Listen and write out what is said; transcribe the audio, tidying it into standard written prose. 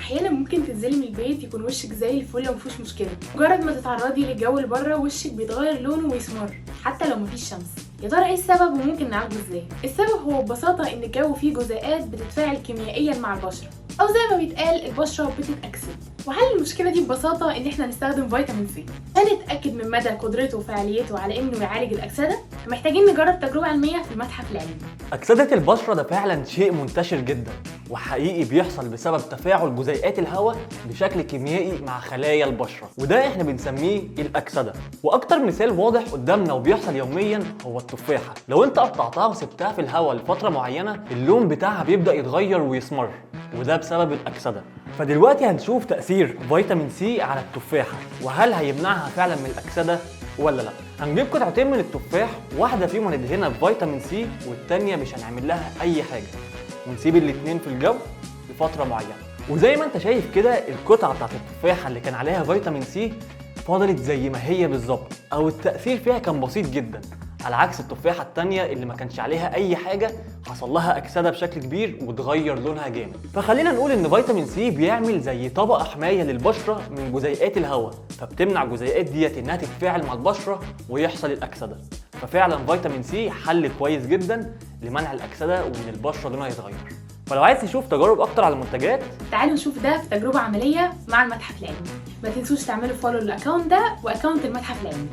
احيانا ممكن تنزلي من البيت يكون وشك زي الفل ومفيهوش مشكله، مجرد ما تتعرضي للجو اللي بره وشك بيتغير لونه ويسمر حتى لو مفيش شمس. يا ترى ايه السبب وممكن نعالجه ازاي؟ السبب هو ببساطه ان الجو فيه جزيئات بتتفاعل كيميائيا مع البشره، او زي ما بيتقال البشره بتتاكسد. وحل المشكله دي ببساطه ان احنا نستخدم فيتامين سي. هنتاكد من مدى قدرته وفعاليته على انه يعالج الاكسده، فمحتاجين نجرب تجربه علميه في المتحف العلمي. أكسدة البشرة ده فعلا شيء منتشر جدا وحقيقي بيحصل بسبب تفاعل جزيئات الهواء بشكل كيميائي مع خلايا البشرة، وده احنا بنسميه الأكسدة. وأكتر مثال واضح قدامنا وبيحصل يوميا هو التفاحة. لو انت قطعتها وسبتها في الهواء لفترة معينة اللون بتاعها بيبدأ يتغير ويسمر، وده بسبب الأكسدة. فدلوقتي هنشوف تأثير فيتامين سي على التفاحة، وهل هيمنعها فعلا من الأكسدة ولا لا. هنجيب قطعتين من التفاح، واحدة فيهم هندهنها بفيتامين سي والتانية مش هنعمل لها أي حاجة، ونسيب الاتنين في الجو لفترة معينة. وزي ما انت شايف كده القطعة بتاعت التفاحة اللي كان عليها فيتامين سي فضلت زي ما هي بالظبط، او التأثير فيها كان بسيط جدا، على عكس التفاحة التانية اللي ما كانش عليها اي حاجة حصل لها اكسدة بشكل كبير وتغير لونها جامد. فخلينا نقول ان فيتامين سي بيعمل زي طبقة حماية للبشرة من جزيئات الهواء، فبتمنع الجزيئات ديت انها تتفاعل مع البشرة ويحصل الاكسدة. ففعلا فيتامين سي حل كويس جدا لمنع الاكسدة وان البشرة لونها يتغير. فلو عايز تشوف تجارب اكتر على المنتجات تعالوا نشوف ده في تجربه عمليه مع المتحف العلمي. ما تنسوش تعملوا فولو للاكونت ده واكونت المتحف العلمي.